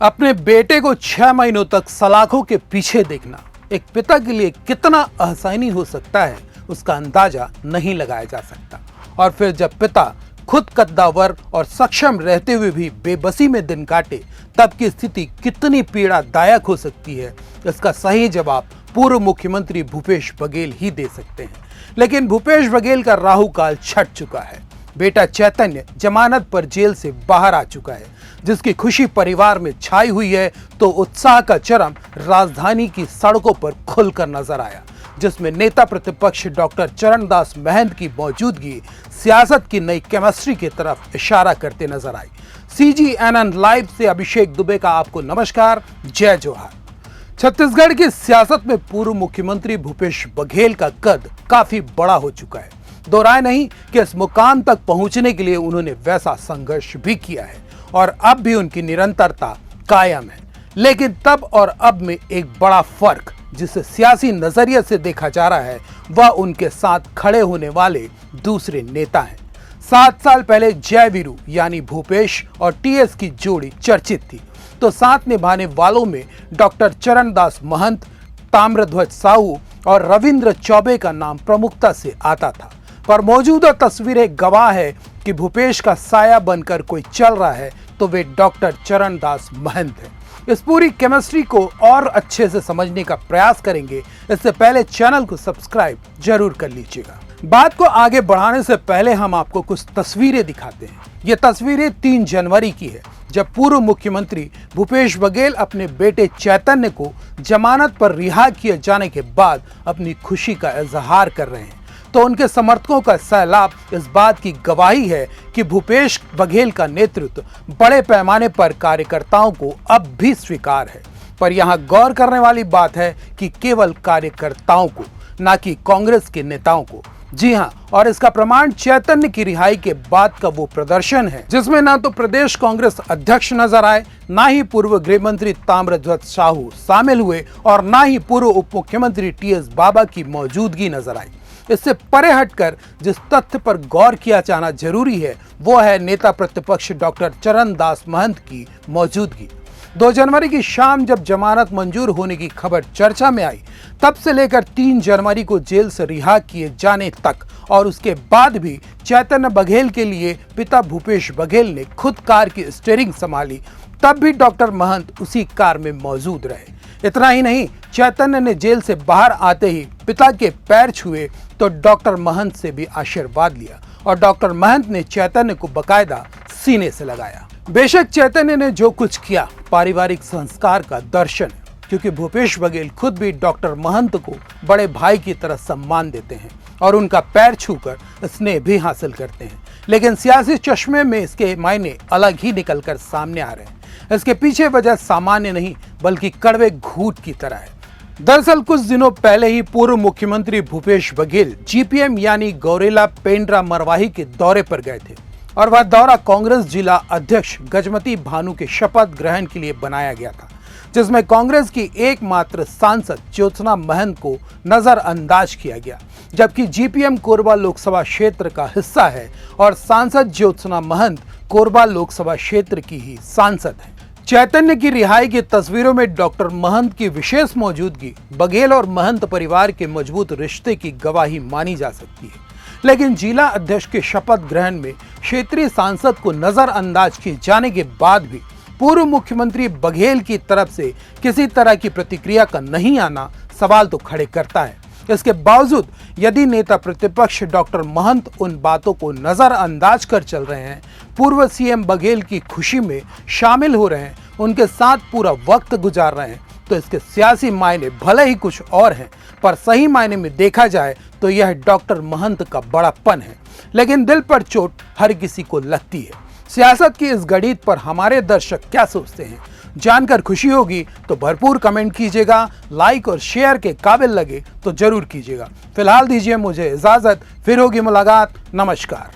अपने बेटे को 6 महीनों तक सलाखों के पीछे देखना एक पिता के लिए कितना असहनीय हो सकता है, उसका अंदाजा नहीं लगाया जा सकता। और फिर जब पिता खुद कद्दावर और सक्षम रहते हुए भी बेबसी में दिन काटे, तब की स्थिति कितनी पीड़ादायक हो सकती है, इसका सही जवाब पूर्व मुख्यमंत्री भूपेश बघेल ही दे सकते हैं। लेकिन भूपेश बघेल का राहु काल छट चुका है। बेटा चैतन्य जमानत पर जेल से बाहर आ चुका है, जिसकी खुशी परिवार में छाई हुई है, तो उत्साह का चरम राजधानी की सड़कों पर खुलकर नजर आया, जिसमें नेता प्रतिपक्ष डॉक्टर चरणदास महंत की मौजूदगी सियासत की नई केमिस्ट्री की तरफ इशारा करते नजर आई। CGNN लाइव से अभिषेक दुबे का आपको नमस्कार, जय जोहार। छत्तीसगढ़ की सियासत में पूर्व मुख्यमंत्री भूपेश बघेल का कद काफी बड़ा हो चुका है। दो राय नहीं कि इस मुकाम तक पहुंचने के लिए उन्होंने वैसा संघर्ष भी किया है और अब भी उनकी निरंतरता कायम है। लेकिन तब और अब में एक बड़ा फर्क जिसे सियासी नजरिए से देखा जा रहा है, वह उनके साथ खड़े होने वाले दूसरे नेता हैं। 7 साल पहले जयवीरू यानी भूपेश और TS की जोड़ी चर्चित थी, तो साथ निभाने वालों में डॉक्टर चरणदास महंत, ताम्रध्वज साहू और रविंद्र चौबे का नाम प्रमुखता से आता था। पर मौजूदा तस्वीरें गवाह है कि भूपेश का साया बनकर कोई चल रहा है तो वे डॉक्टर चरणदास महंत हैं। इस पूरी केमिस्ट्री को और अच्छे से समझने का प्रयास करेंगे। इससे पहले चैनल को सब्सक्राइब जरूर कर लीजिएगा। बात को आगे बढ़ाने से पहले हम आपको कुछ तस्वीरें दिखाते हैं। ये तस्वीरें 3 जनवरी की है, जब पूर्व मुख्यमंत्री भूपेश बघेल अपने बेटे चैतन्य को जमानत पर रिहा किए जाने के बाद अपनी खुशी का इजहार कर रहे हैं। तो उनके समर्थकों का सैलाब इस बात की गवाही है कि भूपेश बघेल का नेतृत्व बड़े पैमाने पर कार्यकर्ताओं को अब भी स्वीकार है। पर यहाँ गौर करने वाली बात है कि केवल कार्यकर्ताओं को, ना कि कांग्रेस के नेताओं को। जी हाँ, और इसका प्रमाण चैतन्य की रिहाई के बाद का वो प्रदर्शन है, जिसमें ना तो प्रदेश कांग्रेस अध्यक्ष नजर आए, ना ही पूर्व गृह मंत्री ताम्रध्वज साहू शामिल हुए और ना ही पूर्व उप मुख्यमंत्री TS बाबा की मौजूदगी नजर आई। इससे परे हटकर जिस तथ्य पर गौर किया जाना जरूरी है, वो है नेता प्रतिपक्ष डॉक्टर चरणदास महंत की मौजूदगी। 2 जनवरी की शाम जब जमानत मंजूर होने की खबर चर्चा में आई, तब से लेकर 3 जनवरी को जेल से रिहा किए जाने तक और उसके बाद भी चैतन्य बघेल के लिए पिता भूपेश बघेल ने खुद कार की स्टीयरिंग संभाली, तब भी डॉक्टर महंत उसी कार में मौजूद रहे। इतना ही नहीं, चैतन्य ने जेल से बाहर आते ही पिता के पैर छुए तो डॉक्टर महंत से भी आशीर्वाद लिया और डॉक्टर महंत ने चैतन्य को बकायदा सीने से लगाया। बेशक चैतन्य ने जो कुछ किया पारिवारिक संस्कार का दर्शन है, क्योंकि भूपेश बघेल खुद भी डॉक्टर महंत को बड़े भाई की तरह सम्मान देते हैं और उनका पैर छूकर स्नेह भी हासिल करते हैं। लेकिन सियासी चश्मे में इसके मायने अलग ही निकलकर सामने आ रहे हैं। इसके पीछे वजह सामान्य नहीं बल्कि कड़वे घूंट की तरह है। दरअसल कुछ दिनों पहले ही पूर्व मुख्यमंत्री भूपेश बघेल GPM यानी गौरेला पेंड्रा मरवाही के दौरे पर गए थे और वह दौरा कांग्रेस जिला अध्यक्ष गजमती भानु के शपथ ग्रहण के लिए बनाया गया था, जिसमें कांग्रेस की एकमात्र सांसद ज्योत्सना महंत को नजरअंदाज किया गया, जबकि GPM कोरबा लोकसभा क्षेत्र का हिस्सा है और सांसद ज्योत्सना महंत कोरबा लोकसभा क्षेत्र की ही सांसद है। चैतन्य की रिहाई की तस्वीरों में डॉक्टर महंत की विशेष मौजूदगी बघेल और महंत परिवार के मजबूत रिश्ते की गवाही मानी जा सकती है। लेकिन जिला अध्यक्ष के शपथ ग्रहण में क्षेत्रीय सांसद को नजरअंदाज किए जाने के बाद भी पूर्व मुख्यमंत्री बघेल की तरफ से किसी तरह की प्रतिक्रिया का नहीं आना सवाल तो खड़े करता है। इसके बावजूद यदि नेता प्रतिपक्ष डॉक्टर महंत उन बातों को नजरअंदाज कर चल रहे हैं, पूर्व CM बघेल की खुशी में शामिल हो रहे हैं, उनके साथ पूरा वक्त गुजार रहे हैं, तो इसके सियासी मायने भले ही कुछ और हैं, पर सही मायने में देखा जाए तो यह डॉक्टर महंत का बड़ापन है। लेकिन दिल पर चोट हर किसी को लगती है। सियासत की इस गणित पर हमारे दर्शक क्या सोचते हैं, जानकर खुशी होगी तो भरपूर कमेंट कीजिएगा। लाइक और शेयर के काबिल लगे तो जरूर कीजिएगा। फिलहाल दीजिए मुझे इजाजत, फिर होगी मुलाकात। नमस्कार।